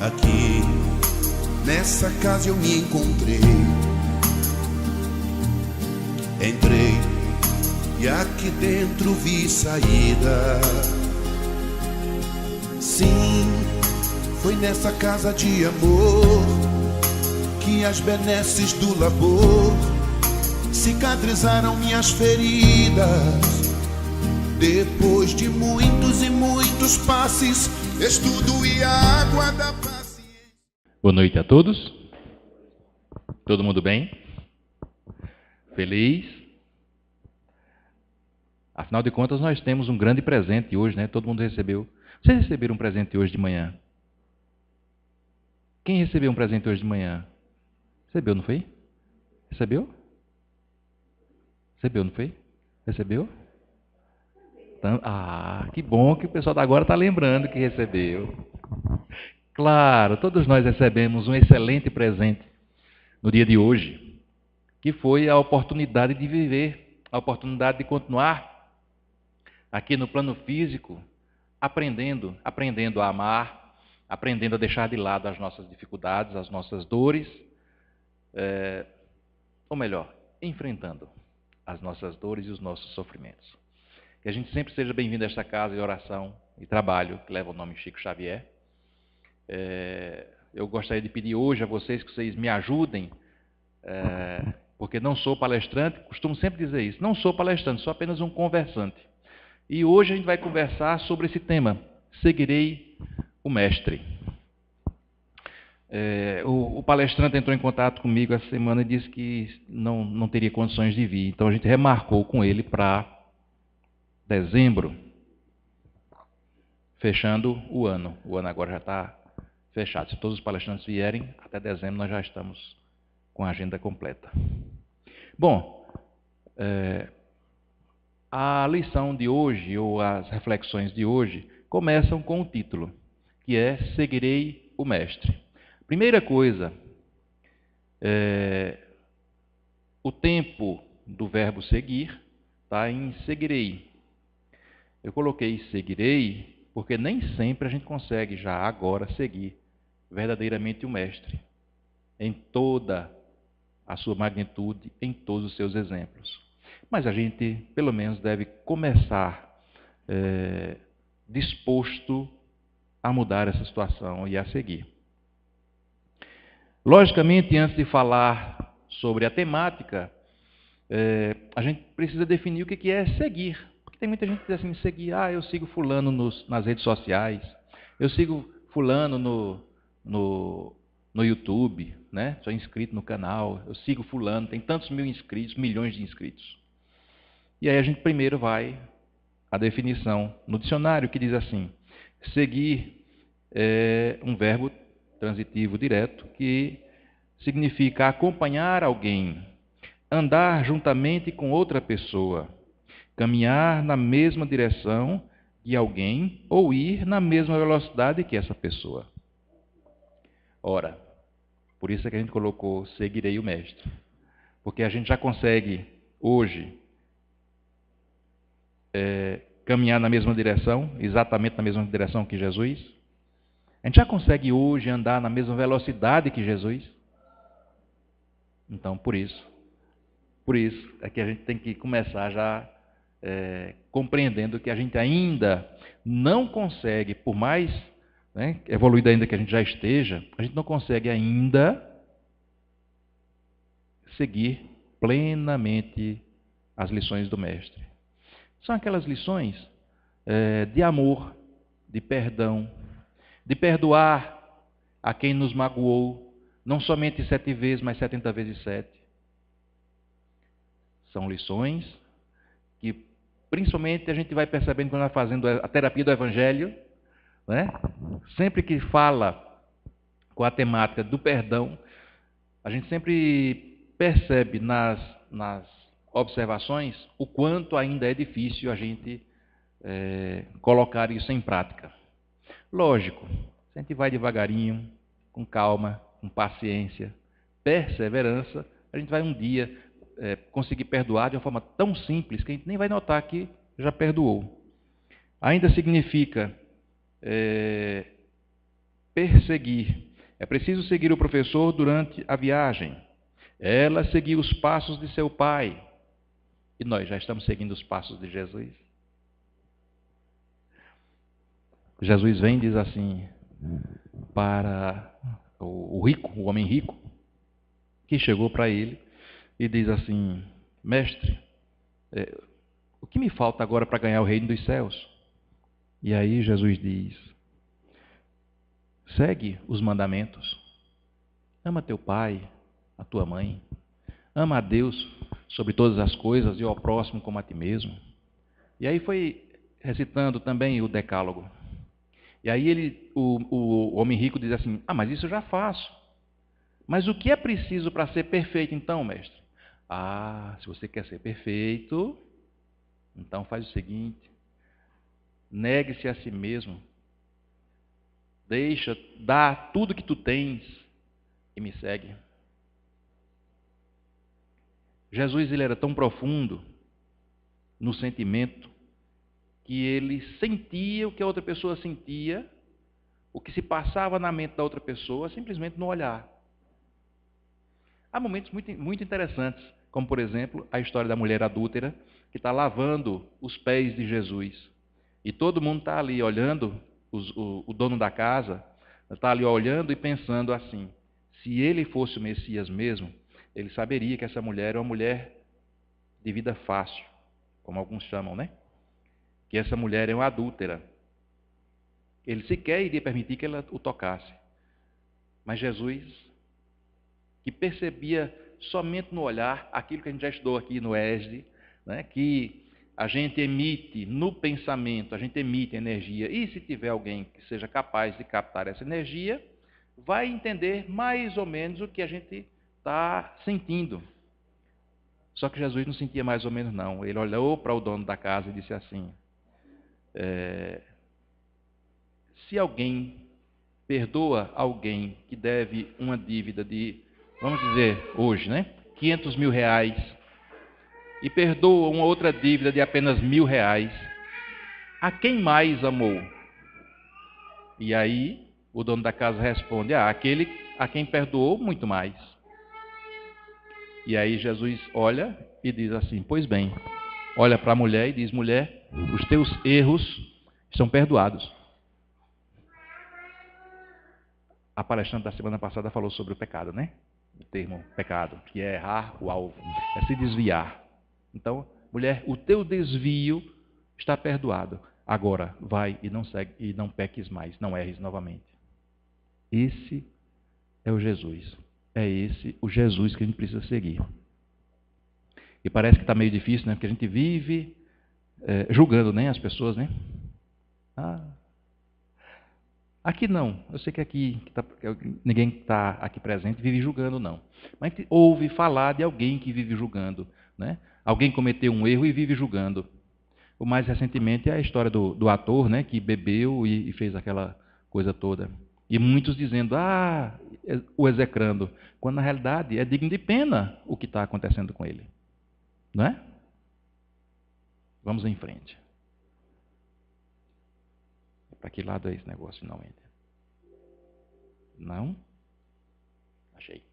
Aqui, nessa casa eu me encontrei. Entrei e aqui dentro vi saída. Sim, foi nessa casa de amor que as benesses do labor cicatrizaram minhas feridas. Depois de muitos e muitos passes, estudo e a água da paciência. Boa noite a todos. Todo mundo bem? Feliz? Afinal de contas, nós temos um grande presente hoje, né? Todo mundo recebeu. Vocês receberam um presente hoje de manhã? Quem recebeu um presente hoje de manhã? Recebeu, não foi? Recebeu? Recebeu, não foi? Recebeu? Então, que bom que o pessoal da agora está lembrando que recebeu. Claro, todos nós recebemos um excelente presente no dia de hoje, que foi a oportunidade de viver, a oportunidade de continuar aqui no plano físico, aprendendo a amar, aprendendo a deixar de lado as nossas dificuldades, as nossas dores, ou melhor, enfrentando as nossas dores e os nossos sofrimentos. Que a gente sempre seja bem-vindo a esta casa de oração e trabalho, que leva o nome Chico Xavier. Eu gostaria de pedir hoje a vocês que vocês me ajudem, porque não sou palestrante, costumo sempre dizer isso, não sou palestrante, sou apenas um conversante. E hoje a gente vai conversar sobre esse tema, seguirei o mestre. O palestrante entrou em contato comigo essa semana e disse que não teria condições de vir, então a gente remarcou com ele para dezembro, fechando o ano. O ano agora já está fechado. Se todos os palestrantes vierem, até dezembro nós já estamos com a agenda completa. Bom, a lição de hoje, ou as reflexões de hoje, começam com o título, que é Seguirei o Mestre. Primeira coisa, o tempo do verbo seguir está em seguirei. Eu coloquei seguirei porque nem sempre a gente consegue já agora seguir verdadeiramente o mestre, em toda a sua magnitude, em todos os seus exemplos. Mas a gente, pelo menos, deve começar disposto a mudar essa situação e a seguir. Logicamente, antes de falar sobre a temática, a gente precisa definir o que é seguir. Porque tem muita gente que diz assim, seguir, eu sigo fulano nas redes sociais, eu sigo fulano no YouTube, né? Sou inscrito no canal, eu sigo fulano, tem tantos mil inscritos, milhões de inscritos. E aí a gente primeiro vai à definição no dicionário, que diz assim, seguir é um verbo transitivo direto que significa acompanhar alguém, andar juntamente com outra pessoa, caminhar na mesma direção de alguém ou ir na mesma velocidade que essa pessoa. Ora, por isso é que a gente colocou seguirei o mestre. Porque a gente já consegue hoje caminhar na mesma direção, exatamente na mesma direção que Jesus. A gente já consegue hoje andar na mesma velocidade que Jesus. Então, por isso é que a gente tem que começar já compreendendo que a gente ainda não consegue, por mais evoluído ainda que a gente já esteja, a gente não consegue ainda seguir plenamente as lições do mestre. São aquelas lições de amor, de perdão, de perdoar a quem nos magoou, não somente 7 vezes, mas 70 vezes 7. São lições que, principalmente, a gente vai percebendo quando vai fazendo a terapia do Evangelho, né? Sempre que fala com a temática do perdão, a gente sempre percebe nas observações o quanto ainda é difícil a gente colocar isso em prática. Lógico, se a gente vai devagarinho, com calma, com paciência, perseverança, a gente vai um dia conseguir perdoar de uma forma tão simples que a gente nem vai notar que já perdoou. Ainda significa perseguir. É preciso seguir o professor durante a viagem. Ela seguiu os passos de seu pai. E nós já estamos seguindo os passos de Jesus? Jesus vem e diz assim para o rico, o homem rico, que chegou para ele e diz assim: mestre, o que me falta agora para ganhar o reino dos céus? E aí Jesus diz: segue os mandamentos. Ama teu pai, a tua mãe. Ama a Deus sobre todas as coisas e ao próximo como a ti mesmo. E aí foi recitando também o decálogo. E aí o homem rico diz assim: mas isso eu já faço. Mas o que é preciso para ser perfeito então, mestre? Se você quer ser perfeito, então faz o seguinte: negue-se a si mesmo. Dá tudo que tu tens e me segue. Jesus, ele era tão profundo no sentimento que ele sentia o que a outra pessoa sentia, o que se passava na mente da outra pessoa, simplesmente no olhar. Há momentos muito interessantes, como, por exemplo, a história da mulher adúltera que está lavando os pés de Jesus. E todo mundo está ali olhando, o dono da casa está ali olhando e pensando assim: se ele fosse o Messias mesmo, ele saberia que essa mulher é uma mulher de vida fácil, como alguns chamam, né? Que essa mulher é uma adúltera. Ele sequer iria permitir que ela o tocasse. Mas Jesus, que percebia somente no olhar aquilo que a gente já estudou aqui no ESD, né? Que a gente emite no pensamento, a gente emite energia, e se tiver alguém que seja capaz de captar essa energia, vai entender mais ou menos o que a gente está sentindo. Só que Jesus não sentia mais ou menos, não. Ele olhou para o dono da casa e disse assim: se alguém perdoa alguém que deve uma dívida de, vamos dizer, hoje, né, 500 mil reais, e perdoa uma outra dívida de apenas R$1.000, a quem mais amou? E aí o dono da casa responde: aquele a quem perdoou muito mais. E aí Jesus olha e diz assim: pois bem, olha para a mulher e diz: mulher, os teus erros estão perdoados. A palestrante da semana passada falou sobre o pecado, né? O termo pecado, que é errar o alvo, é se desviar. Então, mulher, o teu desvio está perdoado. Agora, vai e não segue e não peques mais, não erres novamente. Esse é o Jesus. É esse o Jesus que a gente precisa seguir. E parece que está meio difícil, né? Porque a gente vive julgando, né, as pessoas, né? Aqui não. Eu sei que aqui ninguém que está aqui presente vive julgando, não. Mas a gente ouve falar de alguém que vive julgando, né? Alguém cometeu um erro e vive julgando. O mais recentemente é a história do ator, né, que bebeu e fez aquela coisa toda. E muitos dizendo: o execrando, quando na realidade é digno de pena o que está acontecendo com ele. Não é? Vamos em frente. Para que lado é esse negócio, finalmente? Não? Achei.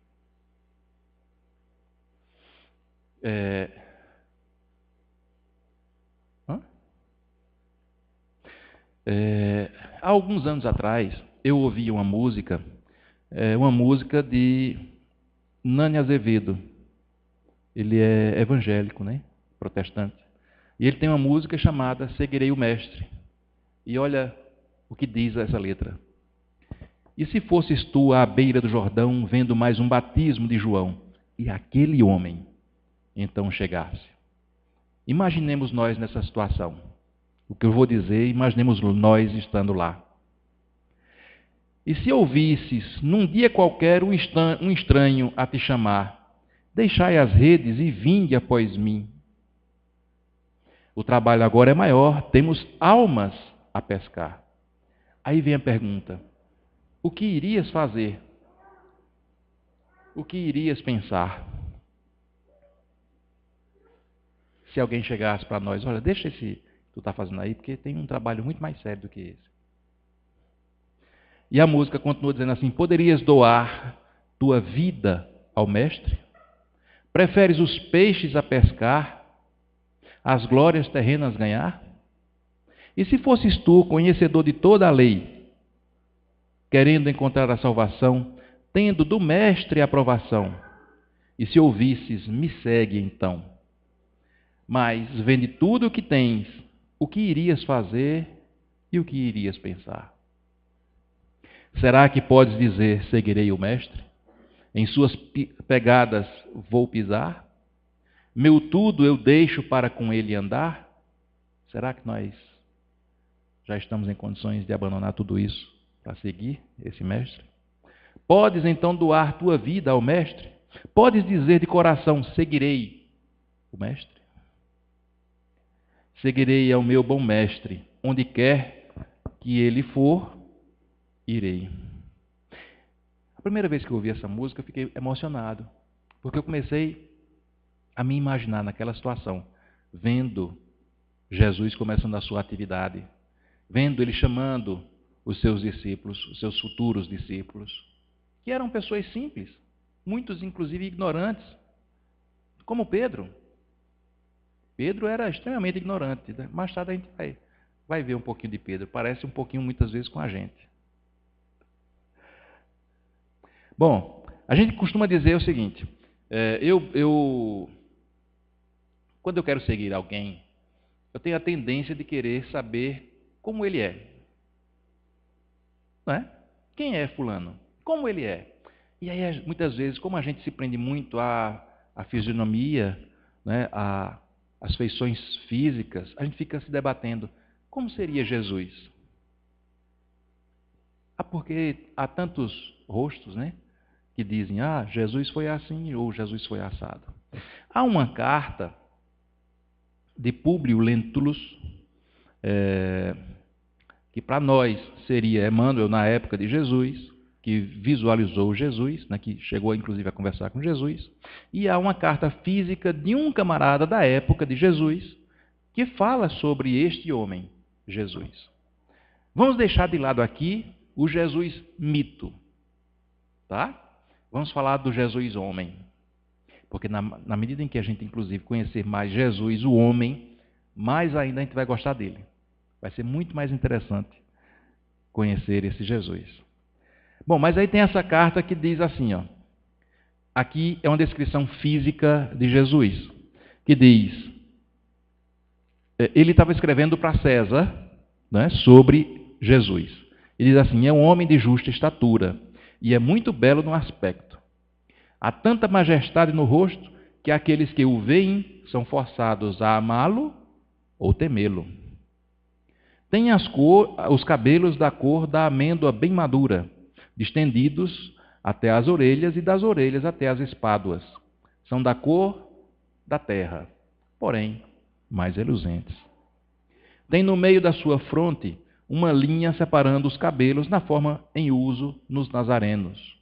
Há alguns anos atrás, eu ouvi uma música de Nani Azevedo. Ele é evangélico, né? Protestante. E ele tem uma música chamada Seguirei o Mestre. E olha o que diz essa letra. E se fosses tu à beira do Jordão, vendo mais um batismo de João, e aquele homem então chegasse. Imaginemos nós nessa situação. O que eu vou dizer, imaginemos nós estando lá. E se ouvisses, num dia qualquer, um estranho a te chamar, deixai as redes e vinde após mim. O trabalho agora é maior, temos almas a pescar. Aí vem a pergunta: o que irias fazer? O que irias pensar? Se alguém chegasse para nós: olha, deixa esse que tu está fazendo aí, porque tem um trabalho muito mais sério do que esse. E a música continua dizendo assim: poderias doar tua vida ao mestre? Preferes os peixes a pescar, as glórias terrenas ganhar? E se fosses tu, conhecedor de toda a lei, querendo encontrar a salvação, tendo do mestre a aprovação, e se ouvisses, me segue então. Mas vende tudo o que tens, o que irias fazer e o que irias pensar? Será que podes dizer, seguirei o mestre? Em suas pegadas vou pisar? Meu tudo eu deixo para com ele andar? Será que nós já estamos em condições de abandonar tudo isso para seguir esse mestre? Podes então doar tua vida ao mestre? Podes dizer de coração, seguirei o mestre? Seguirei ao meu bom mestre, onde quer que ele for, irei. A primeira vez que eu ouvi essa música, eu fiquei emocionado, porque eu comecei a me imaginar naquela situação, vendo Jesus começando a sua atividade, vendo ele chamando os seus discípulos, os seus futuros discípulos, que eram pessoas simples, muitos inclusive ignorantes, como Pedro. Pedro era extremamente ignorante. Mais tarde a gente vai ver um pouquinho de Pedro. Parece um pouquinho, muitas vezes, com a gente. Bom, a gente costuma dizer o seguinte: quando eu quero seguir alguém, eu tenho a tendência de querer saber como ele é. Não é? Quem é fulano? Como ele é? E aí, muitas vezes, como a gente se prende muito à fisionomia, né, às feições físicas, a gente fica se debatendo, como seria Jesus? Porque há tantos rostos, né, que dizem, Jesus foi assim ou Jesus foi assado. Há uma carta de Públio Lentulus, que para nós seria Emmanuel na época de Jesus, que visualizou Jesus, né, que chegou inclusive a conversar com Jesus, e há uma carta física de um camarada da época de Jesus, que fala sobre este homem, Jesus. Vamos deixar de lado aqui o Jesus mito, tá? Vamos falar do Jesus homem, porque na medida em que a gente inclusive conhecer mais Jesus, o homem, mais ainda a gente vai gostar dele. Vai ser muito mais interessante conhecer esse Jesus. Bom, mas aí tem essa carta que diz assim, ó. Aqui é uma descrição física de Jesus, que diz, ele estava escrevendo para César, né, sobre Jesus. Ele diz assim, é um homem de justa estatura e é muito belo no aspecto. Há tanta majestade no rosto que aqueles que o veem são forçados a amá-lo ou temê-lo. Tem os cabelos da cor da amêndoa bem madura, estendidos até as orelhas e das orelhas até as espáduas. São da cor da terra, porém mais reluzentes. Tem no meio da sua fronte uma linha separando os cabelos na forma em uso nos nazarenos.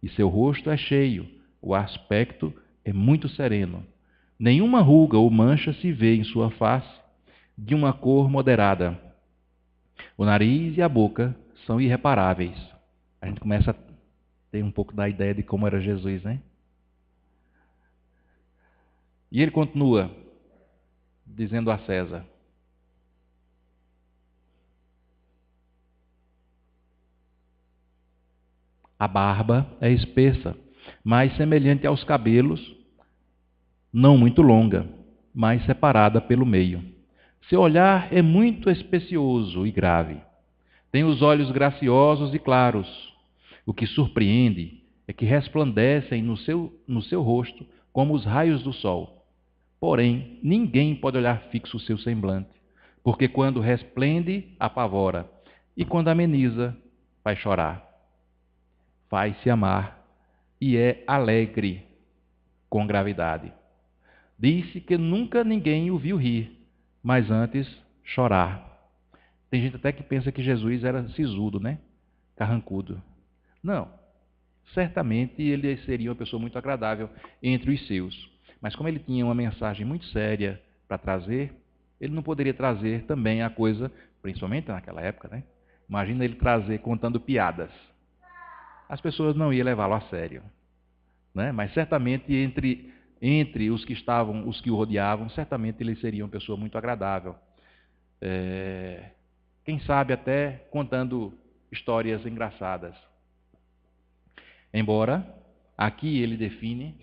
E seu rosto é cheio, o aspecto é muito sereno. Nenhuma ruga ou mancha se vê em sua face, de uma cor moderada. O nariz e a boca são irreparáveis. A gente começa a ter um pouco da ideia de como era Jesus, né? E ele continua dizendo a César: a barba é espessa, mas semelhante aos cabelos, não muito longa, mas separada pelo meio. Seu olhar é muito especioso e grave. Tem os olhos graciosos e claros. O que surpreende é que resplandecem no seu rosto como os raios do sol. Porém, ninguém pode olhar fixo o seu semblante, porque quando resplende, apavora, e quando ameniza, faz chorar. Faz-se amar e é alegre com gravidade. Disse que nunca ninguém o viu rir, mas antes chorar. Tem gente até que pensa que Jesus era sisudo, né? Carrancudo. Não. Certamente ele seria uma pessoa muito agradável entre os seus. Mas como ele tinha uma mensagem muito séria para trazer, ele não poderia trazer também a coisa, principalmente naquela época, né? Imagina ele contando piadas. As pessoas não iam levá-lo a sério, né? Mas certamente entre os que o rodeavam, certamente ele seria uma pessoa muito agradável. Quem sabe até contando histórias engraçadas. Embora aqui ele define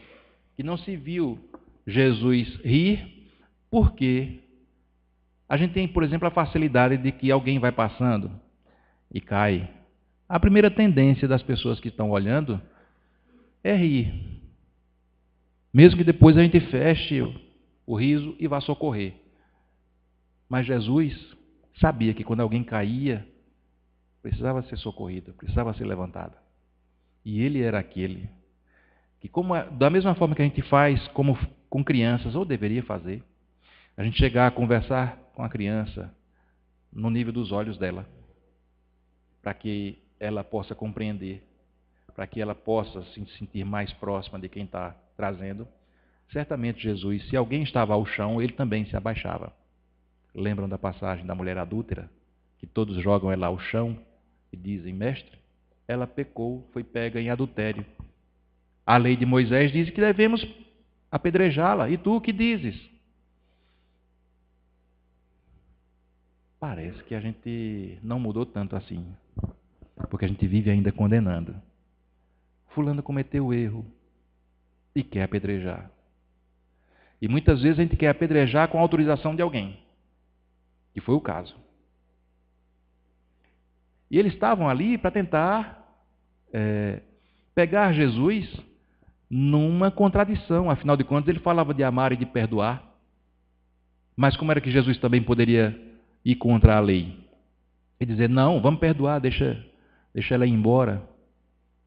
que não se viu Jesus rir, porque a gente tem, por exemplo, a facilidade de que alguém vai passando e cai. A primeira tendência das pessoas que estão olhando é rir. Mesmo que depois a gente feche o riso e vá socorrer. Mas Jesus sabia que quando alguém caía, precisava ser socorrido, precisava ser levantado. E ele era aquele que, da mesma forma que a gente faz como com crianças, ou deveria fazer, a gente chegar a conversar com a criança no nível dos olhos dela, para que ela possa compreender, para que ela possa se sentir mais próxima de quem está trazendo. Certamente Jesus, se alguém estava ao chão, ele também se abaixava. Lembram da passagem da mulher adúltera? Que todos jogam ela ao chão e dizem, mestre, ela pecou, foi pega em adultério. A lei de Moisés diz que devemos apedrejá-la. E tu o que dizes? Parece que a gente não mudou tanto assim, porque a gente vive ainda condenando. Fulano cometeu erro e quer apedrejar. E muitas vezes a gente quer apedrejar com a autorização de alguém, que foi o caso. E eles estavam ali para tentar pegar Jesus numa contradição. Afinal de contas, ele falava de amar e de perdoar. Mas como era que Jesus também poderia ir contra a lei? E dizer, não, vamos perdoar, deixa ela ir embora.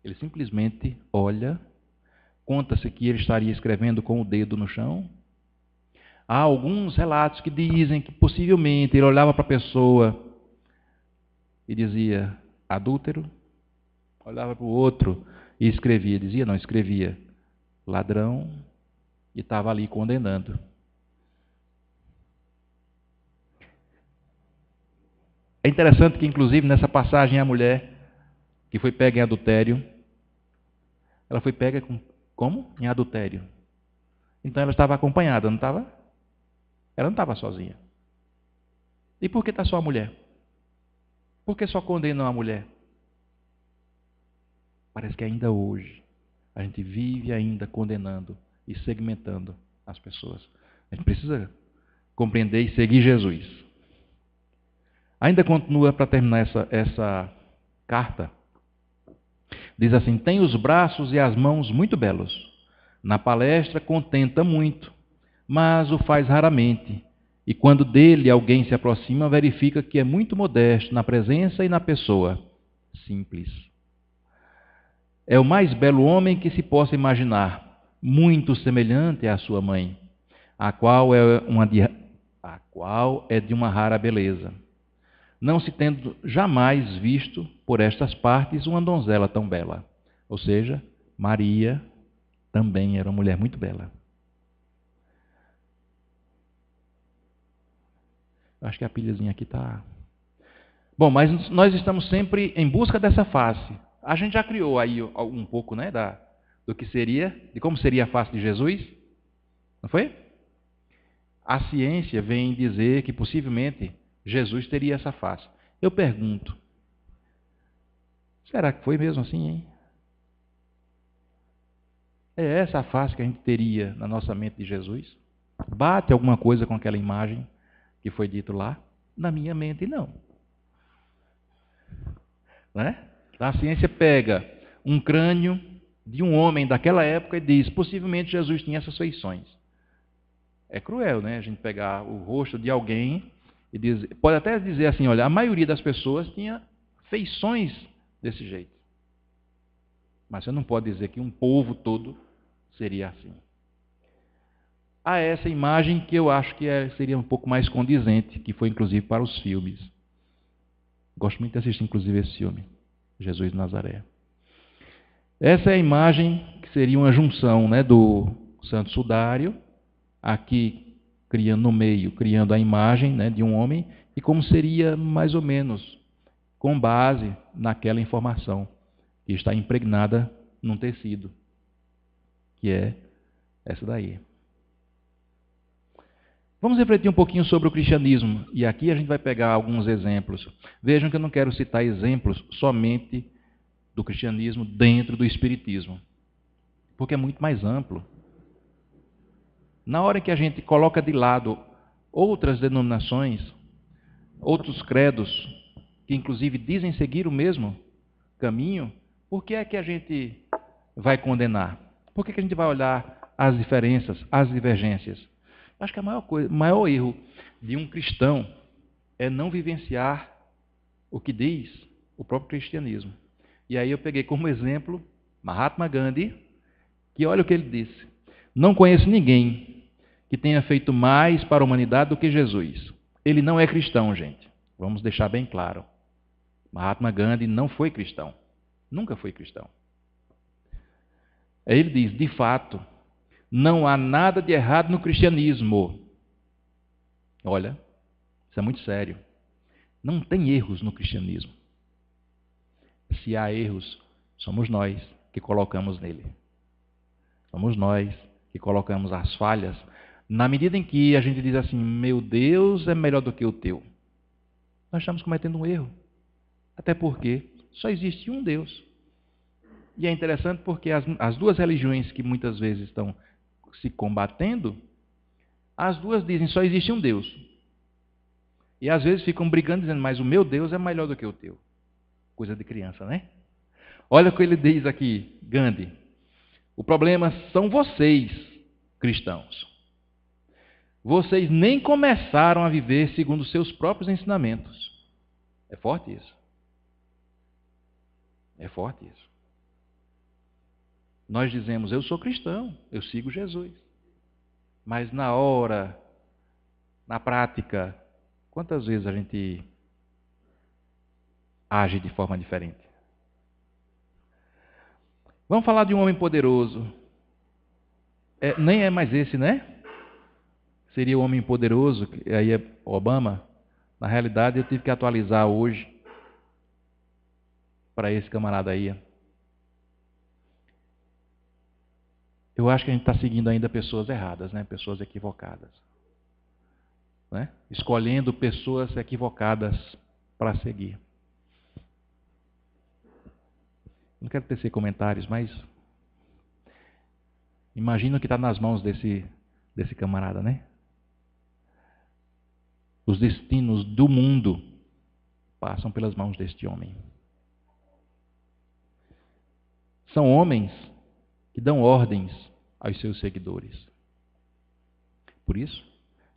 Ele simplesmente olha, conta-se que ele estaria escrevendo com o dedo no chão. Há alguns relatos que dizem que possivelmente ele olhava para a pessoa e dizia, adúltero, olhava para o outro e escrevia, escrevia, ladrão, e estava ali condenando. É interessante que, inclusive, nessa passagem, a mulher que foi pega em adultério, ela foi pega como? Em adultério. Então ela estava acompanhada, não estava? Ela não estava sozinha. E por que está só a mulher? Por que só condenam a mulher? Parece que ainda hoje a gente vive ainda condenando e segmentando as pessoas. A gente precisa compreender e seguir Jesus. Ainda continua para terminar essa carta. Diz assim, tem os braços e as mãos muito belos. Na palestra contenta muito, mas o faz raramente. E quando dele alguém se aproxima, verifica que é muito modesto na presença e na pessoa. Simples. É o mais belo homem que se possa imaginar, muito semelhante à sua mãe, a qual é de uma rara beleza. Não se tendo jamais visto por estas partes uma donzela tão bela. Ou seja, Maria também era uma mulher muito bela. Acho que a pilhazinha aqui está... Bom, mas nós estamos sempre em busca dessa face. A gente já criou aí um pouco, né, do que seria, de como seria a face de Jesus. Não foi? A ciência vem dizer que possivelmente Jesus teria essa face. Eu pergunto, será que foi mesmo assim, hein? É essa a face que a gente teria na nossa mente de Jesus? Bate alguma coisa com aquela imagem que foi dito lá? Na minha mente, não. Né? A ciência pega um crânio de um homem daquela época e diz, possivelmente Jesus tinha essas feições. É cruel, né? A gente pegar o rosto de alguém e dizer, pode até dizer assim, olha, a maioria das pessoas tinha feições desse jeito. Mas você não pode dizer que um povo todo seria assim. Há essa imagem que eu acho que seria um pouco mais condizente, que foi inclusive para os filmes. Gosto muito de assistir inclusive esse filme, Jesus de Nazaré. Essa é a imagem que seria uma junção, né, do Santo Sudário, aqui criando no meio, criando a imagem, né, de um homem, e como seria mais ou menos com base naquela informação que está impregnada num tecido, que é essa daí. Vamos refletir um pouquinho sobre o cristianismo, e aqui a gente vai pegar alguns exemplos. Vejam que eu não quero citar exemplos somente do cristianismo dentro do espiritismo, porque é muito mais amplo. Na hora que a gente coloca de lado outras denominações, outros credos, que inclusive dizem seguir o mesmo caminho, por que é que a gente vai condenar? Por que a gente vai olhar as diferenças, as divergências? Acho que o maior erro de um cristão é não vivenciar o que diz o próprio cristianismo. E aí eu peguei como exemplo Mahatma Gandhi, que olha o que ele disse: não conheço ninguém que tenha feito mais para a humanidade do que Jesus. Ele não é cristão, gente. Vamos deixar bem claro. Mahatma Gandhi não foi cristão. Nunca foi cristão. Aí ele diz, de fato, não há nada de errado no cristianismo. Olha, isso é muito sério. Não tem erros no cristianismo. Se há erros, somos nós que colocamos nele. Somos nós que colocamos as falhas, na medida em que a gente diz assim, meu Deus é melhor do que o teu. Nós estamos cometendo um erro. Até porque só existe um Deus. E é interessante porque as duas religiões que muitas vezes estão se combatendo, as duas dizem só existe um Deus. E às vezes ficam brigando dizendo, mas o meu Deus é melhor do que o teu. Coisa de criança, né? Olha o que ele diz aqui, Gandhi. O problema são vocês, cristãos. Vocês nem começaram a viver segundo os seus próprios ensinamentos. É forte isso. É forte isso. Nós dizemos, eu sou cristão, eu sigo Jesus. Mas na hora, na prática, quantas vezes a gente age de forma diferente? Vamos falar de um homem poderoso. Nem é mais esse, né? Seria o homem poderoso, que aí é Obama. Na realidade, eu tive que atualizar hoje para esse camarada aí. Eu acho que a gente está seguindo ainda pessoas erradas, né? Pessoas equivocadas. Né? Escolhendo pessoas equivocadas para seguir. Não quero tecer comentários, mas imagino que está nas mãos desse camarada, né? Os destinos do mundo passam pelas mãos deste homem. São homens que dão ordens aos seus seguidores. Por isso,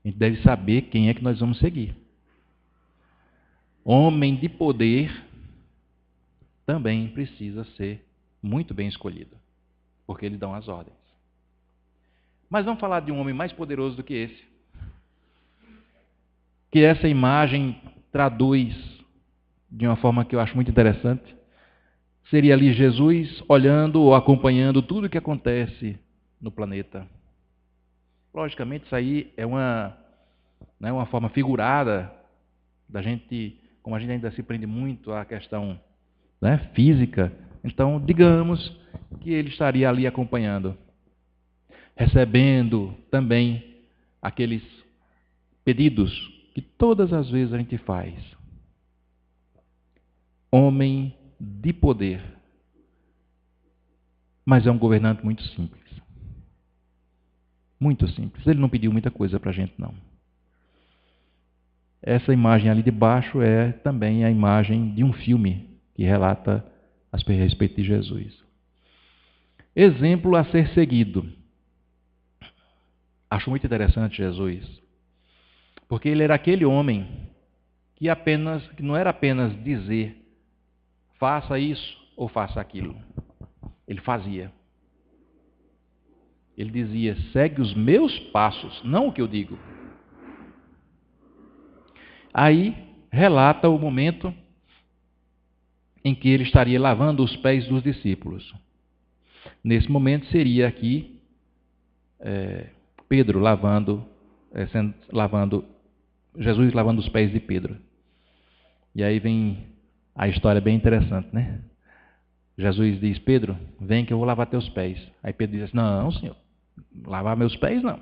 a gente deve saber quem é que nós vamos seguir. Homem de poder também precisa ser muito bem escolhido, porque eles dão as ordens. Mas vamos falar de um homem mais poderoso do que esse, que essa imagem traduz de uma forma que eu acho muito interessante. Seria ali Jesus olhando ou acompanhando tudo o que acontece no planeta. Logicamente, isso aí é uma forma figurada da gente, como a gente ainda se prende muito à questão, né, física. Então, digamos que ele estaria ali acompanhando, recebendo também aqueles pedidos que todas as vezes a gente faz. Homem de poder, mas é um governante muito simples. Muito simples. Ele não pediu muita coisa para a gente, não. Essa imagem ali de baixo é também a imagem de um filme que relata a respeito de Jesus. Exemplo a ser seguido. Acho muito interessante Jesus, porque ele era aquele homem que não era apenas dizer faça isso ou faça aquilo. Ele fazia. Ele dizia, segue os meus passos, não o que eu digo. Aí relata o momento em que ele estaria lavando os pés dos discípulos. Nesse momento seria aqui Pedro Jesus lavando os pés de Pedro. E aí vem A história é bem interessante, né? Jesus diz, Pedro, vem que eu vou lavar teus pés. Aí Pedro diz assim, não, senhor, lavar meus pés não.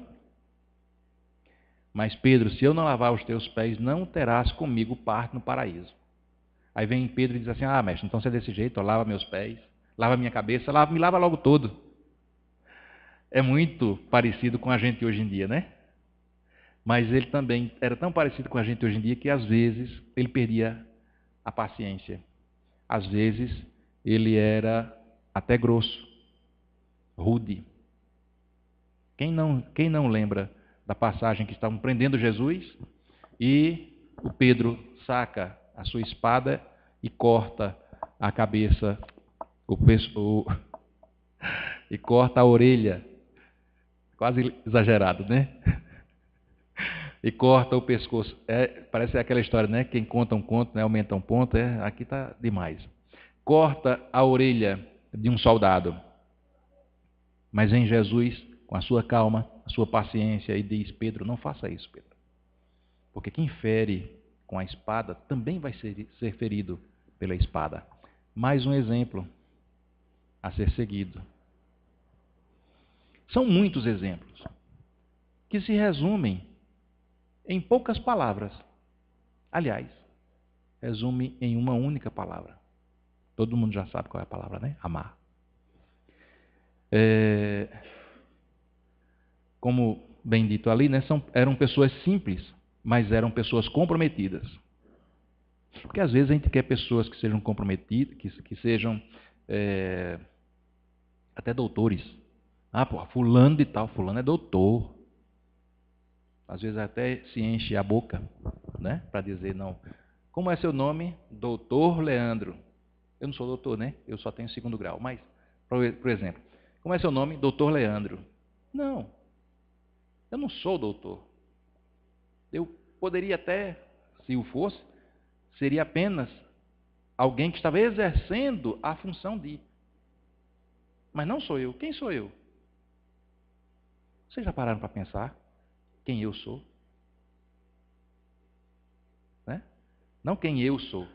Mas Pedro, se eu não lavar os teus pés, não terás comigo parte no paraíso. Aí vem Pedro e diz assim, mestre, então se é desse jeito, ó, lava meus pés, lava minha cabeça, me lava logo todo. É muito parecido com a gente hoje em dia, né? Mas ele também era tão parecido com a gente hoje em dia que às vezes ele perdia a paciência. Às vezes ele era até grosso, rude. Quem não lembra da passagem que estavam prendendo Jesus e o Pedro saca a sua espada e corta a cabeça, e corta a orelha, quase exagerado, né? E corta o pescoço. Parece aquela história, né? Quem conta um conto, né, aumenta um ponto. Aqui está demais. Corta a orelha de um soldado. Mas vem Jesus, com a sua calma, a sua paciência, e diz, Pedro, não faça isso, Pedro. Porque quem fere com a espada também vai ser ferido pela espada. Mais um exemplo a ser seguido. São muitos exemplos que se resumem em poucas palavras. Aliás, resume em uma única palavra. Todo mundo já sabe qual é a palavra, né? Amar. Como bem dito ali, né? Eram pessoas simples, mas eram pessoas comprometidas. Porque às vezes a gente quer pessoas que sejam comprometidas, que sejam até doutores. Fulano de tal, fulano é doutor. Às vezes até se enche a boca, né? Para dizer, não. Como é seu nome? Doutor Leandro. Eu não sou doutor, né? Eu só tenho 2º grau. Mas, por exemplo, como é seu nome? Doutor Leandro. Não. Eu não sou doutor. Eu poderia até, se o fosse, seria apenas alguém que estava exercendo a função de. Mas não sou eu. Quem sou eu? Vocês já pararam para pensar quem eu sou? Né? Não quem eu sou.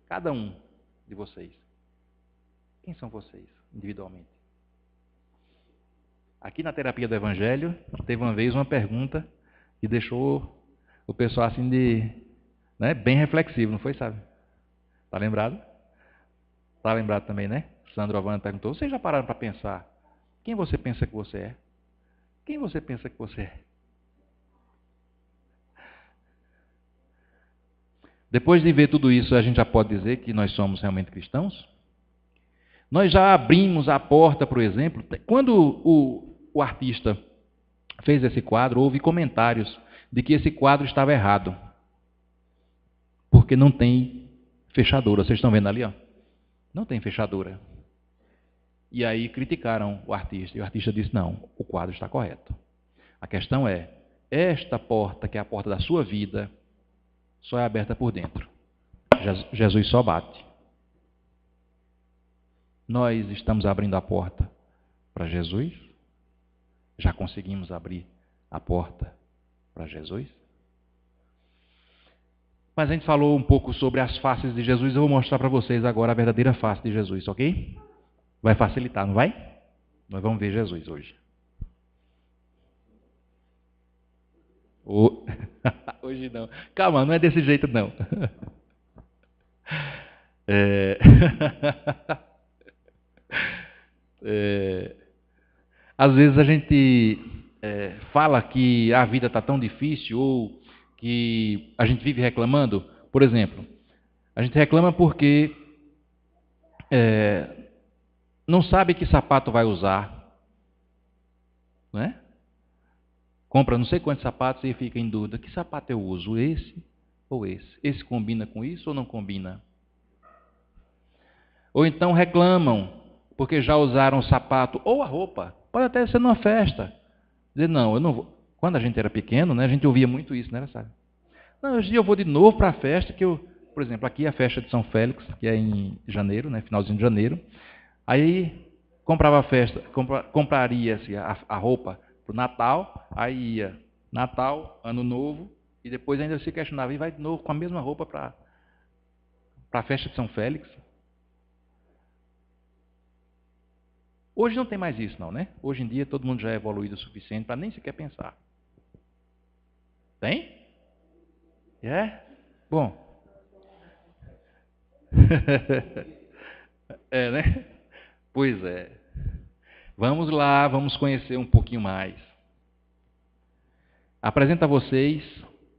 Cada um de vocês. Quem são vocês, individualmente? Aqui na terapia do Evangelho, teve uma vez uma pergunta que deixou o pessoal assim bem reflexivo, não foi, sabe? Está lembrado? Está lembrado também, né? Sandro Avana perguntou, vocês já pararam para pensar quem você pensa que você é? Quem você pensa que você é? Depois de ver tudo isso, a gente já pode dizer que nós somos realmente cristãos? Nós já abrimos a porta, por exemplo, quando o artista fez esse quadro, houve comentários de que esse quadro estava errado, porque não tem fechadura. Vocês estão vendo ali, ó? Não tem fechadura. E aí criticaram o artista, e o artista disse, não, o quadro está correto. A questão é, esta porta, que é a porta da sua vida, só é aberta por dentro. Jesus só bate. Nós estamos abrindo a porta para Jesus? Já conseguimos abrir a porta para Jesus? Mas a gente falou um pouco sobre as faces de Jesus. Eu vou mostrar para vocês agora a verdadeira face de Jesus, ok? Vai facilitar, não vai? Nós vamos ver Jesus hoje. Hoje não. Calma, não é desse jeito não. Às vezes a gente fala que a vida está tão difícil ou que a gente vive reclamando. Por exemplo, a gente reclama porque não sabe que sapato vai usar, não é? Compra não sei quantos sapatos e fica em dúvida. Que sapato eu uso? Esse ou esse? Esse combina com isso ou não combina? Ou então reclamam porque já usaram o sapato ou a roupa. Pode até ser numa festa. Dizer, não, eu não vou. Quando a gente era pequeno, né, a gente ouvia muito isso, né, sabe? Não, hoje eu vou de novo para a festa, por exemplo, aqui a festa de São Félix, que é em janeiro, né, finalzinho de janeiro. Aí compraria-se a roupa para o Natal, aí ia Natal, Ano Novo, e depois ainda se questionava, e vai de novo com a mesma roupa para para a festa de São Félix. Hoje não tem mais isso não, né? Hoje em dia todo mundo já é evoluído o suficiente para nem sequer pensar. Tem? É? Bom. É, né? Pois é. Vamos lá, vamos conhecer um pouquinho mais. Apresento a vocês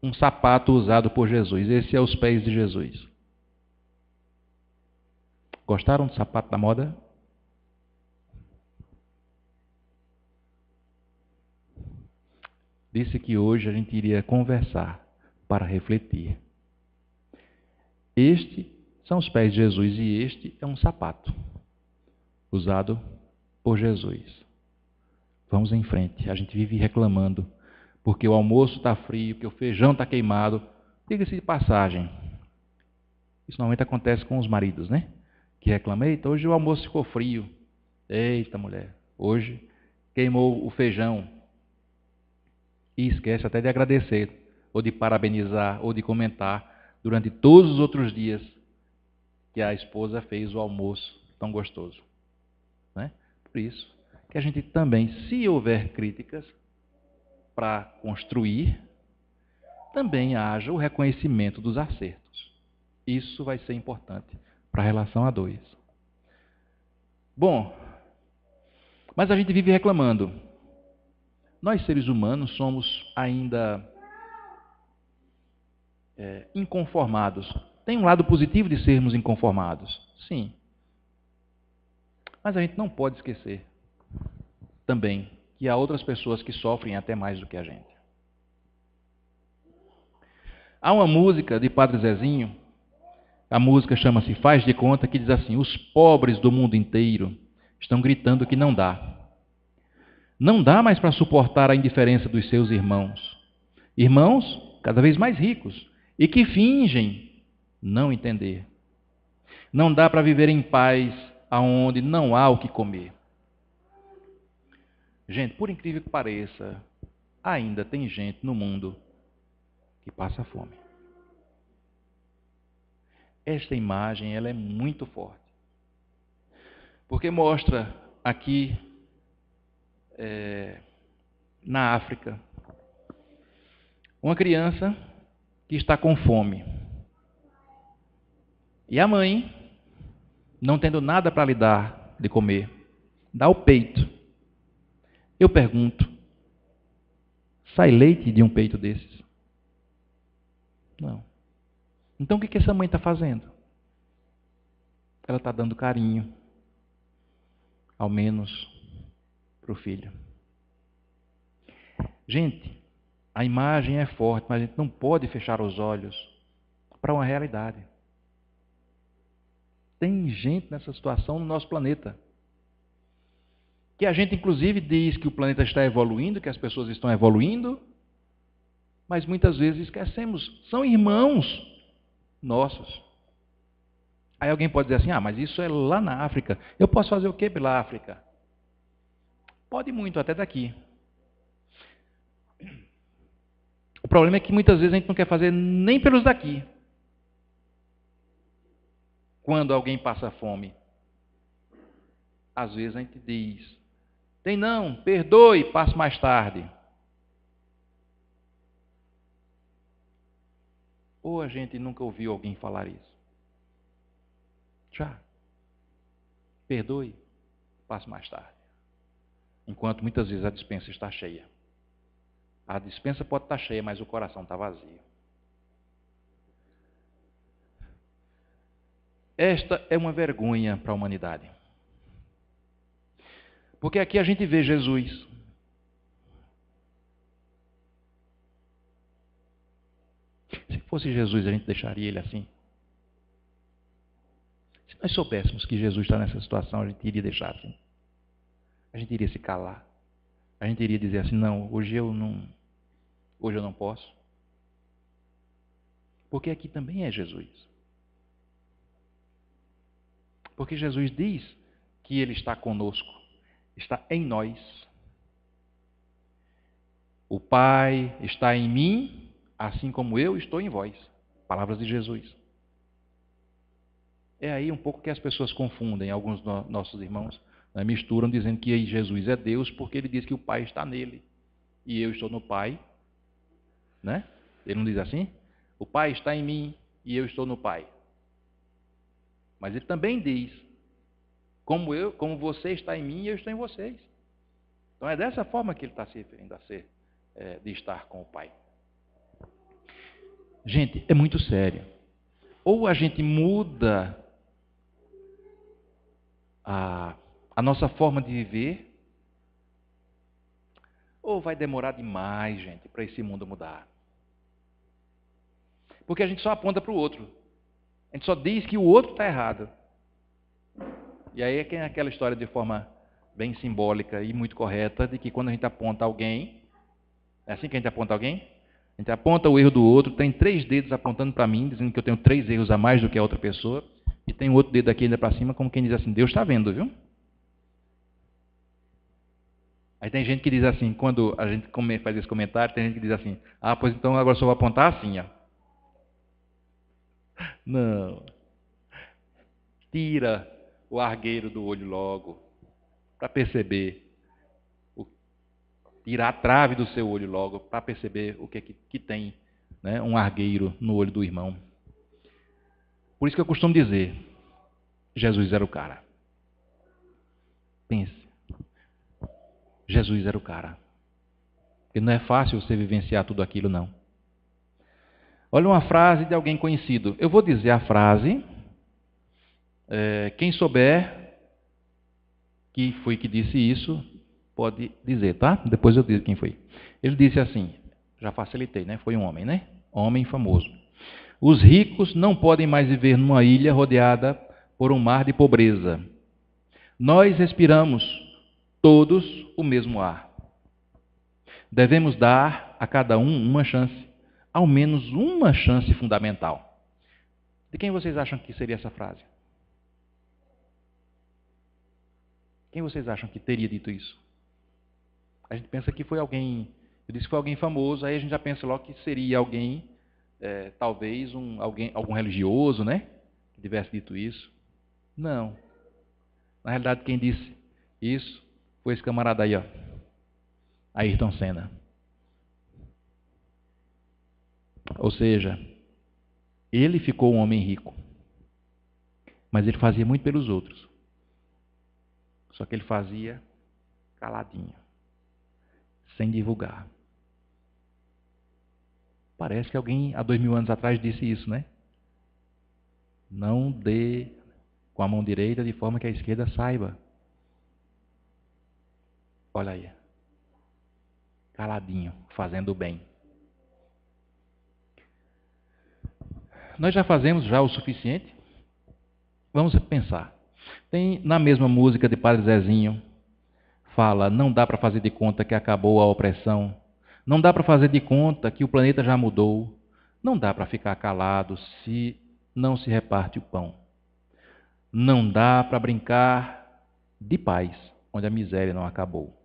um sapato usado por Jesus. Esse é os pés de Jesus. Gostaram do sapato da moda? Disse que hoje a gente iria conversar para refletir. Este são os pés de Jesus e este é um sapato usado por Jesus. Vamos em frente. A gente vive reclamando porque o almoço está frio, que o feijão está queimado. Diga-se de passagem. Isso normalmente acontece com os maridos, né? Que reclamam, eita, hoje o almoço ficou frio. Eita, mulher, hoje queimou o feijão. E esquece até de agradecer, ou de parabenizar, ou de comentar durante todos os outros dias que a esposa fez o almoço tão gostoso. Né? Por isso que a gente também, se houver críticas para construir, também haja o reconhecimento dos acertos. Isso vai ser importante para a relação a dois. Bom, mas a gente vive reclamando. Nós, seres humanos, somos ainda inconformados. Tem um lado positivo de sermos inconformados, sim. Mas a gente não pode esquecer também que há outras pessoas que sofrem até mais do que a gente. Há uma música de Padre Zezinho, a música chama-se Faz de Conta, que diz assim: os pobres do mundo inteiro estão gritando que não dá. Não dá mais para suportar a indiferença dos seus irmãos. Irmãos cada vez mais ricos e que fingem não entender. Não dá para viver em paz aonde não há o que comer. Gente, por incrível que pareça, ainda tem gente no mundo que passa fome. Esta imagem ela é muito forte. Porque mostra aqui na África uma criança que está com fome. E a mãe, não tendo nada para lhe dar de comer, dá o peito. Eu pergunto, sai leite de um peito desses? Não. Então o que essa mãe está fazendo? Ela está dando carinho, ao menos para o filho. Gente, a imagem é forte, mas a gente não pode fechar os olhos para uma realidade. Tem gente nessa situação no nosso planeta. Que a gente, inclusive, diz que o planeta está evoluindo, que as pessoas estão evoluindo, mas muitas vezes esquecemos. São irmãos nossos. Aí alguém pode dizer assim, mas isso é lá na África. Eu posso fazer o quê pela África? Pode muito, até daqui. O problema é que muitas vezes a gente não quer fazer nem pelos daqui. Quando alguém passa fome, às vezes a gente diz, tem não, perdoe, passo mais tarde. Ou a gente nunca ouviu alguém falar isso? Já. Perdoe, passo mais tarde. Enquanto muitas vezes a despensa está cheia. A despensa pode estar cheia, mas o coração está vazio. Esta é uma vergonha para a humanidade. Porque aqui a gente vê Jesus. Se fosse Jesus, a gente deixaria ele assim? Se nós soubéssemos que Jesus está nessa situação, a gente iria deixar assim. A gente iria se calar. A gente iria dizer assim, não, hoje eu não posso. Porque aqui também é Jesus. Porque Jesus diz que ele está conosco, está em nós. O Pai está em mim, assim como eu estou em vós. Palavras de Jesus. É aí um pouco que as pessoas confundem, alguns nossos irmãos, né, misturam dizendo que Jesus é Deus porque ele diz que o Pai está nele e eu estou no Pai, né? Ele não diz assim? O Pai está em mim e eu estou no Pai. Mas ele também diz, como você está em mim e eu estou em vocês. Então é dessa forma que ele está se referindo a ser, de estar com o Pai. Gente, é muito sério. Ou a gente muda a nossa forma de viver, ou vai demorar demais, gente, para esse mundo mudar. Porque a gente só aponta para o outro. A gente só diz que o outro está errado. E aí é aquela história de forma bem simbólica e muito correta, de que quando a gente aponta alguém, é assim que a gente aponta alguém? A gente aponta o erro do outro, tem 3 dedos apontando para mim, dizendo que eu tenho 3 erros a mais do que a outra pessoa, e tem outro dedo aqui ainda para cima, como quem diz assim, Deus está vendo, viu? Aí tem gente que diz assim, quando a gente faz esse comentário, tem gente que diz assim, pois então agora só vou apontar assim, ó. Não. Tira o argueiro do olho logo, para perceber. Tira a trave do seu olho logo, para perceber o que é que tem, né, um argueiro no olho do irmão. Por isso que eu costumo dizer, Jesus era o cara. Pense. Jesus era o cara. Porque não é fácil você vivenciar tudo aquilo, não. Olha uma frase de alguém conhecido. Eu vou dizer a frase. Quem souber que foi que disse isso, pode dizer, tá? Depois eu digo quem foi. Ele disse assim, já facilitei, né? Foi um homem, né? Homem famoso. Os ricos não podem mais viver numa ilha rodeada por um mar de pobreza. Nós respiramos todos o mesmo ar. Devemos dar a cada um uma chance, ao menos uma chance fundamental. De quem vocês acham que seria essa frase? Quem vocês acham que teria dito isso? A gente pensa que foi alguém, eu disse que foi alguém famoso, aí a gente já pensa logo que seria alguém, talvez algum religioso, né? Que tivesse dito isso. Não. Na realidade, quem disse isso foi esse camarada aí, ó. Ayrton Senna. Ou seja, ele ficou um homem rico, mas ele fazia muito pelos outros. Só que ele fazia caladinho, sem divulgar. Parece que alguém há 2000 anos atrás disse isso, né? Não dê com a mão direita de forma que a esquerda saiba. Olha aí. Caladinho, fazendo o bem. Nós já fazemos o suficiente? Vamos pensar. Tem na mesma música de Padre Zezinho, fala, não dá para fazer de conta que acabou a opressão, não dá para fazer de conta que o planeta já mudou, não dá para ficar calado se não se reparte o pão. Não dá para brincar de paz, onde a miséria não acabou.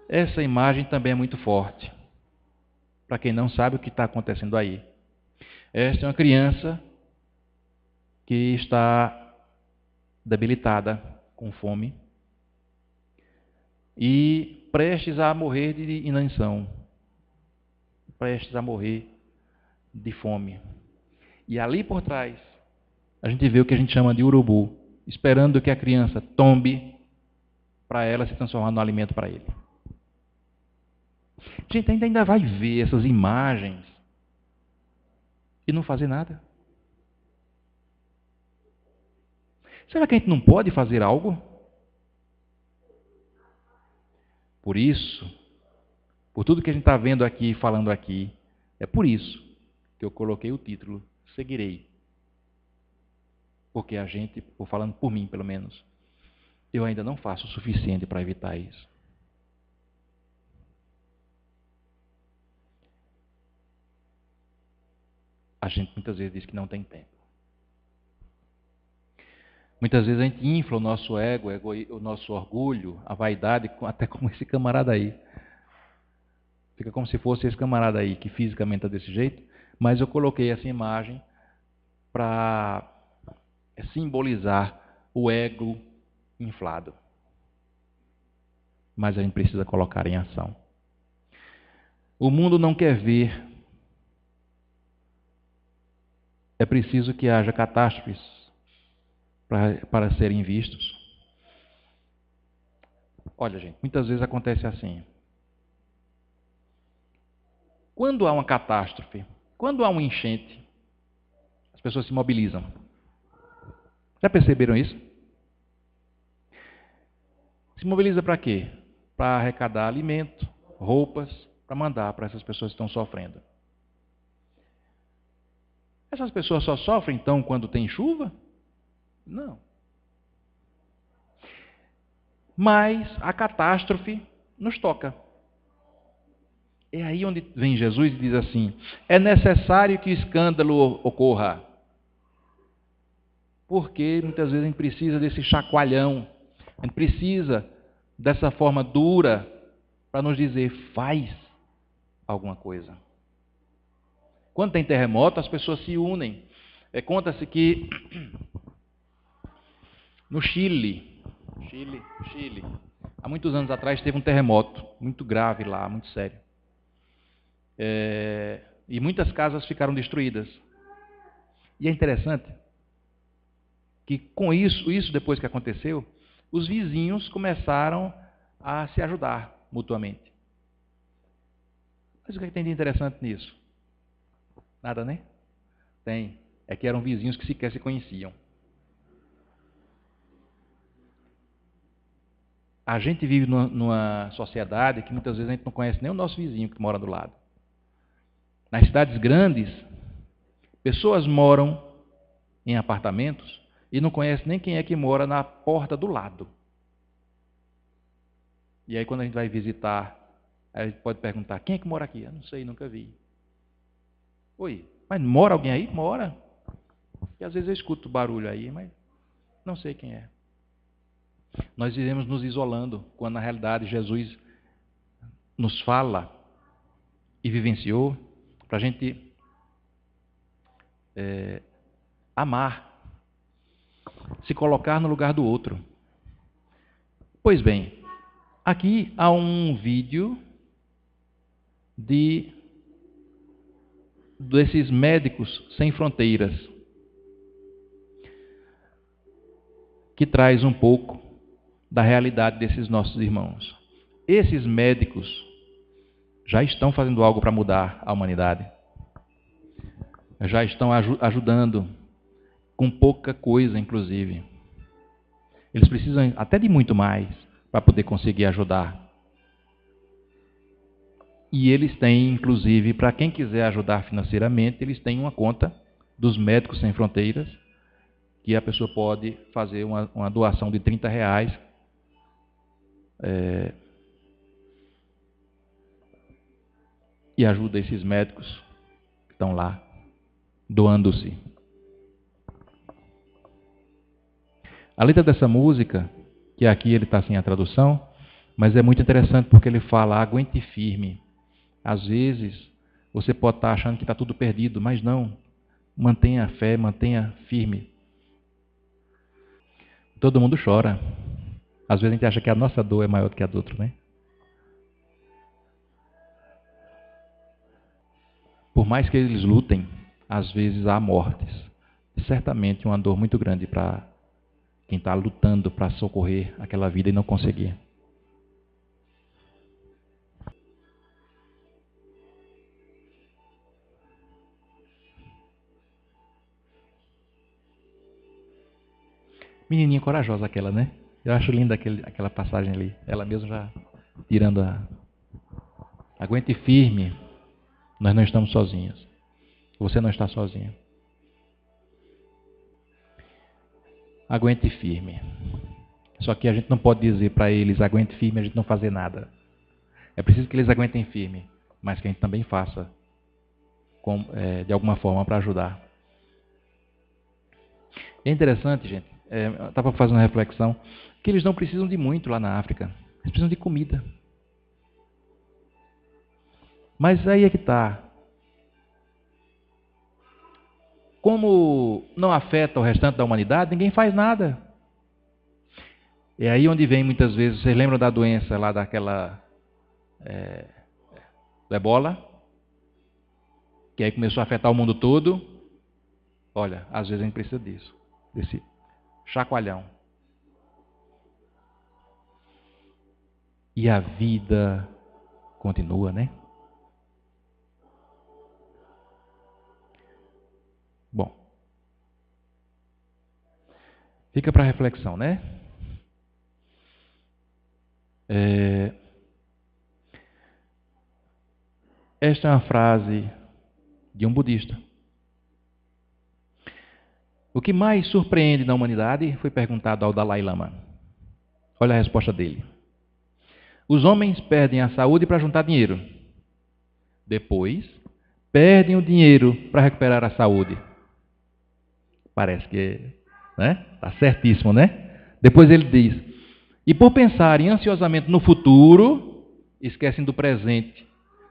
Essa imagem também é muito forte, para quem não sabe o que está acontecendo aí. Esta é uma criança que está debilitada, com fome, e prestes a morrer de inanição, prestes a morrer de fome. E ali por trás, a gente vê o que a gente chama de urubu, esperando que a criança tombe para ela se transformar no alimento para ele. A gente ainda vai ver essas imagens e não fazer nada. Será que a gente não pode fazer algo? Por isso, por tudo que a gente está vendo aqui, falando aqui, é por isso que eu coloquei o título, Seguirei. Porque a gente, falando por mim pelo menos, eu ainda não faço o suficiente para evitar isso. A gente muitas vezes diz que não tem tempo. Muitas vezes a gente infla o nosso ego, o nosso orgulho, a vaidade, até como esse camarada aí. Fica como se fosse esse camarada aí, que fisicamente está desse jeito, mas eu coloquei essa imagem para É simbolizar o ego inflado. Mas a gente precisa colocar em ação. O mundo não quer ver. É preciso que haja catástrofes para serem vistos. Olha, gente, muitas vezes acontece assim. Quando há uma catástrofe, quando há uma enchente, as pessoas se mobilizam. Já perceberam isso? Se mobiliza para quê? Para arrecadar alimento, roupas, para mandar para essas pessoas que estão sofrendo. Essas pessoas só sofrem, então, quando tem chuva? Não. Mas a catástrofe nos toca. É aí onde vem Jesus e diz assim: é necessário que o escândalo ocorra. Porque muitas vezes a gente precisa desse chacoalhão, a gente precisa dessa forma dura para nos dizer, faz alguma coisa. Quando tem terremoto, as pessoas se unem. Conta-se que no Chile, há muitos anos atrás teve um terremoto muito grave lá, muito sério. E muitas casas ficaram destruídas. E é interessante que com isso depois que aconteceu, os vizinhos começaram a se ajudar mutuamente. Mas o que tem de interessante nisso? Nada, né? Tem. É que eram vizinhos que sequer se conheciam. A gente vive numa sociedade que muitas vezes a gente não conhece nem o nosso vizinho que mora do lado. Nas cidades grandes, pessoas moram em apartamentos e não conhecem nem quem é que mora na porta do lado. E aí quando a gente vai visitar, a gente pode perguntar, quem é que mora aqui? Eu não sei, nunca vi. Oi, mas mora alguém aí? Mora. E às vezes eu escuto barulho aí, mas não sei quem é. Nós iremos nos isolando, quando na realidade Jesus nos fala e vivenciou para a gente amar, se colocar no lugar do outro. Pois bem, aqui há um vídeo desses médicos sem fronteiras, que traz um pouco da realidade desses nossos irmãos. Esses médicos já estão fazendo algo para mudar a humanidade. Já estão ajudando com pouca coisa, inclusive. Eles precisam até de muito mais para poder conseguir ajudar. E eles têm, inclusive, para quem quiser ajudar financeiramente, eles têm uma conta dos Médicos Sem Fronteiras, que a pessoa pode fazer uma doação de R$30. E ajuda esses médicos que estão lá, doando-se. A letra dessa música, que aqui ele está sem a tradução, mas é muito interessante porque ele fala, aguente firme. Às vezes, você pode estar achando que está tudo perdido, mas não. Mantenha a fé, mantenha firme. Todo mundo chora. Às vezes a gente acha que a nossa dor é maior do que a do outro, né? Por mais que eles lutem, às vezes há mortes. Certamente uma dor muito grande para quem está lutando para socorrer aquela vida e não conseguir. Menininha corajosa aquela, né? Eu acho linda aquela passagem ali. Ela mesma já tirando a... Aguente firme. Nós não estamos sozinhos. Você não está sozinho. Aguente firme. Só que a gente não pode dizer para eles, aguente firme, a gente não fazer nada. É preciso que eles aguentem firme, mas que a gente também faça de alguma forma para ajudar. É interessante, gente. Estava fazendo uma reflexão que eles não precisam de muito lá na África. Eles precisam de comida. Mas aí é que está. como não afeta o restante da humanidade, ninguém faz nada. É aí onde vem muitas vezes, vocês lembram da doença lá daquela do ebola? Que aí começou a afetar o mundo todo. Olha, às vezes a gente precisa disso, desse chacoalhão. E a vida continua, né? Bom, fica para reflexão, né? Esta é uma frase de um budista. O que mais surpreende na humanidade foi perguntado ao Dalai Lama. Olha a resposta dele. Os homens perdem a saúde para juntar dinheiro. Depois, perdem o dinheiro para recuperar a saúde. Parece que está certíssimo, né? Depois ele diz, e por pensarem ansiosamente no futuro, esquecem do presente,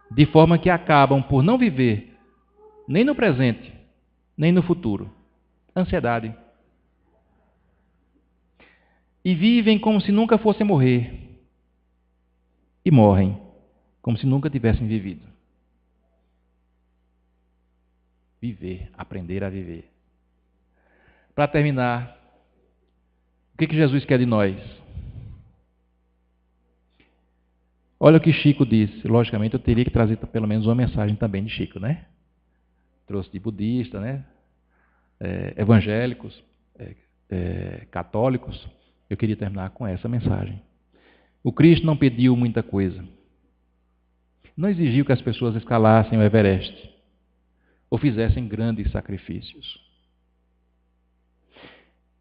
de forma que acabam por não viver nem no presente, nem no futuro. Ansiedade. E vivem como se nunca fossem morrer. E morrem como se nunca tivessem vivido. Viver, aprender a viver. Para terminar, o que Jesus quer de nós? Olha o que Chico disse. Logicamente, eu teria que trazer pelo menos uma mensagem também de Chico, né? Trouxe de budista, né? Evangélicos, católicos. Eu queria terminar com essa mensagem. O Cristo não pediu muita coisa. Não exigiu que as pessoas escalassem o Everest ou fizessem grandes sacrifícios.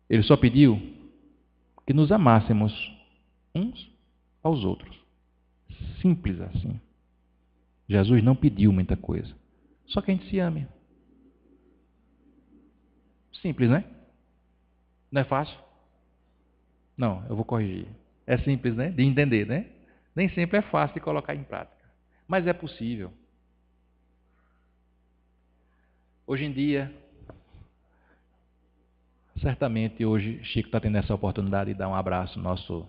Ele só pediu que nos amássemos uns aos outros. Simples assim. Jesus não pediu muita coisa. Só que a gente se ame. Simples, né? Não é fácil? Não, eu vou corrigir. É simples, né? De entender, né? Nem sempre é fácil de colocar em prática. Mas é possível. Hoje em dia, certamente hoje, Chico está tendo essa oportunidade de dar um abraço ao nosso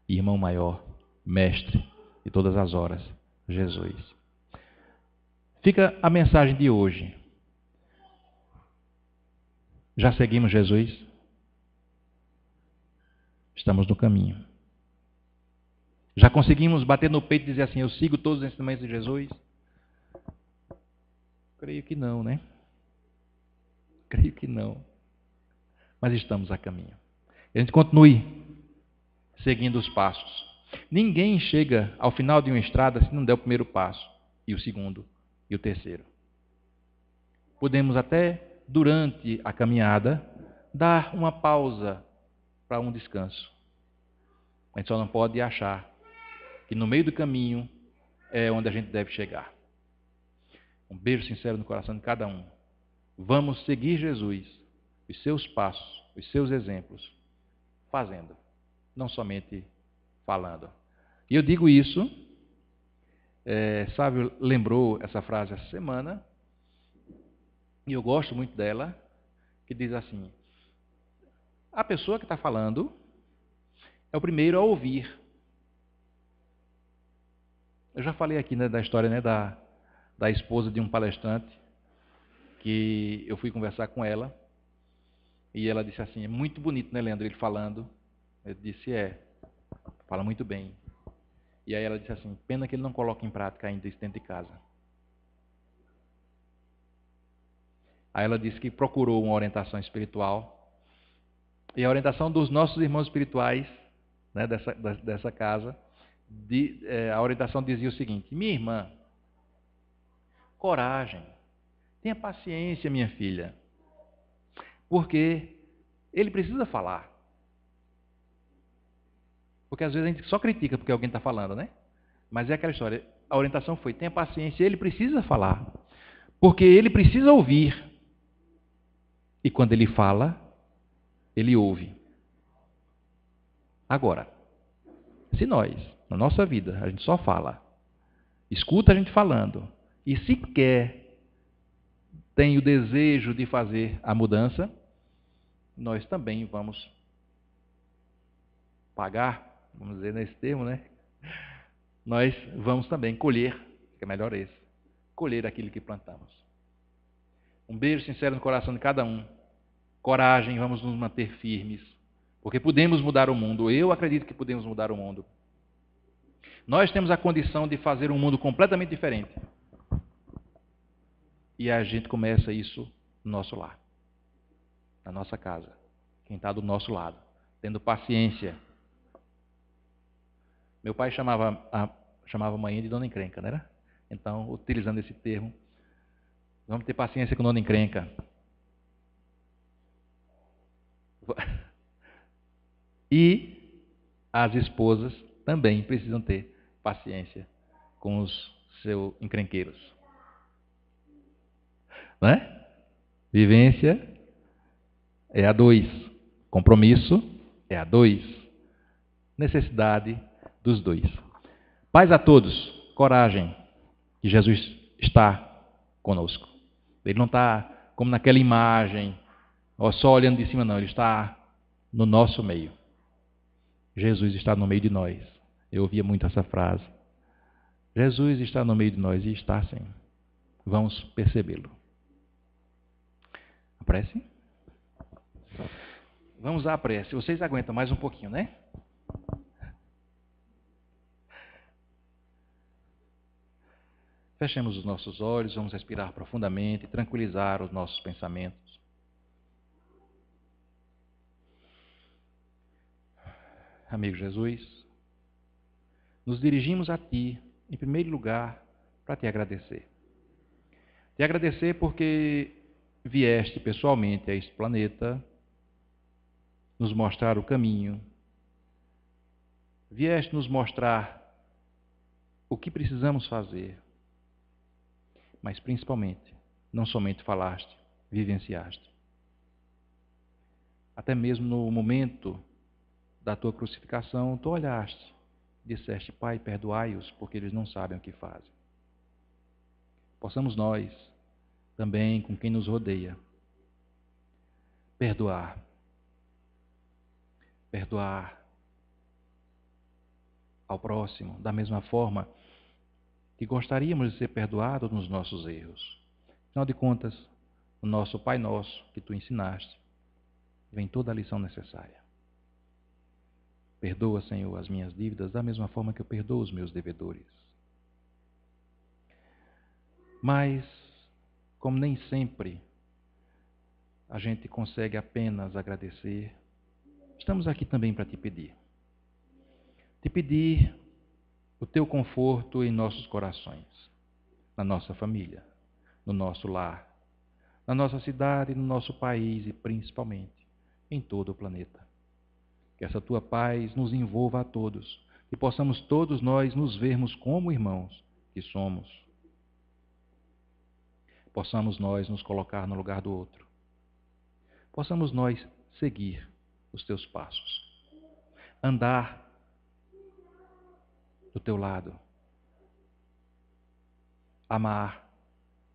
irmão maior, mestre de todas as horas, Jesus. Fica a mensagem de hoje. Já seguimos Jesus? Estamos no caminho. Já conseguimos bater no peito e dizer assim, eu sigo todos os ensinamentos de Jesus? Creio que não, né? Creio que não. Mas estamos a caminho. A gente continue seguindo os passos. Ninguém chega ao final de uma estrada se não der o primeiro passo, e o segundo, e o terceiro. Podemos até, durante a caminhada, dar uma pausa para um descanso. A gente só não pode achar que no meio do caminho é onde a gente deve chegar. Um beijo sincero no coração de cada um. Vamos seguir Jesus, os seus passos, os seus exemplos, fazendo, não somente falando. E eu digo isso, Sávio lembrou essa frase essa semana, e eu gosto muito dela, que diz assim, a pessoa que está falando é o primeiro a ouvir. Eu já falei aqui, né, da história, né, da esposa de um palestrante, que eu fui conversar com ela, e ela disse assim, é muito bonito, né, Leandro, ele falando. Eu disse, fala muito bem. E aí ela disse assim, pena que ele não coloca em prática ainda isso dentro de casa. Aí ela disse que procurou uma orientação espiritual, e a orientação dos nossos irmãos espirituais, né, dessa casa, a orientação dizia o seguinte, minha irmã, coragem, tenha paciência, minha filha, porque ele precisa falar. Porque às vezes a gente só critica porque alguém está falando, né? Mas é aquela história, a orientação foi, tenha paciência, ele precisa falar, porque ele precisa ouvir. E quando ele fala, ele ouve. Agora, se nós, na nossa vida, a gente só fala, escuta a gente falando, e sequer tem o desejo de fazer a mudança, nós também vamos pagar, vamos dizer nesse termo, né? Nós vamos também colher, que é melhor esse, colher aquilo que plantamos. Um beijo sincero no coração de cada um. Coragem, vamos nos manter firmes, porque podemos mudar o mundo. Eu acredito que podemos mudar o mundo. Nós temos a condição de fazer um mundo completamente diferente. E a gente começa isso no nosso lar, na nossa casa, quem está do nosso lado, tendo paciência. Meu pai chamava a mãe de Dona Encrenca, não era? Então, utilizando esse termo, vamos ter paciência com Dona Encrenca. E as esposas também precisam ter paciência com os seus encrenqueiros. Não é? Vivência é a 2. Compromisso é a 2. Necessidade dos 2. Paz a todos. Coragem. Que Jesus está conosco. Ele não está como naquela imagem, só olhando de cima, não. Ele está no nosso meio. Jesus está no meio de nós. Eu ouvia muito essa frase. Jesus está no meio de nós e está sim. Vamos percebê-lo. A prece? Vamos à prece. Vocês aguentam mais um pouquinho, né? Fechemos os nossos olhos, vamos respirar profundamente, tranquilizar os nossos pensamentos. Amigo Jesus, nos dirigimos a Ti, em primeiro lugar, para Te agradecer. Te agradecer porque vieste pessoalmente a este planeta, nos mostrar o caminho, vieste nos mostrar o que precisamos fazer, mas principalmente, não somente falaste, vivenciaste. Até mesmo no momento da tua crucificação, tu olhaste, disseste, Pai, perdoai-os, porque eles não sabem o que fazem. Possamos nós, também com quem nos rodeia, perdoar ao próximo, da mesma forma que gostaríamos de ser perdoados nos nossos erros. Afinal de contas, o nosso Pai Nosso, que tu ensinaste, vem toda a lição necessária. Perdoa, Senhor, as minhas dívidas da mesma forma que eu perdoo os meus devedores. Mas, como nem sempre a gente consegue apenas agradecer, estamos aqui também para te pedir. Te pedir o teu conforto em nossos corações, na nossa família, no nosso lar, na nossa cidade, no nosso país e principalmente em todo o planeta. Que essa tua paz nos envolva a todos e possamos todos nós nos vermos como irmãos que somos. Possamos nós nos colocar no lugar do outro. Possamos nós seguir os teus passos. Andar do teu lado. Amar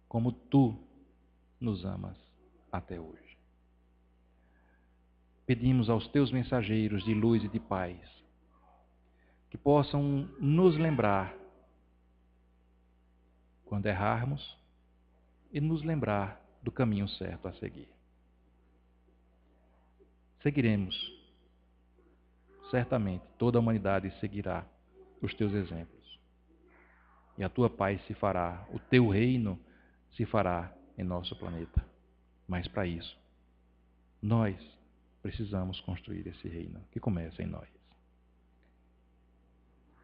como tu nos amas até hoje. Pedimos aos teus mensageiros de luz e de paz que possam nos lembrar quando errarmos e nos lembrar do caminho certo a seguir. Seguiremos. Certamente toda a humanidade seguirá os teus exemplos. E a tua paz se fará, o teu reino se fará em nosso planeta. Mas para isso, nós precisamos construir esse reino que começa em nós.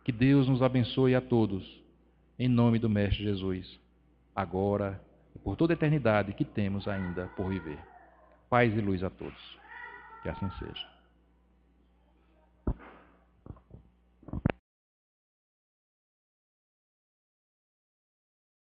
Que Deus nos abençoe a todos, em nome do Mestre Jesus, agora e por toda a eternidade que temos ainda por viver. Paz e luz a todos. Que assim seja.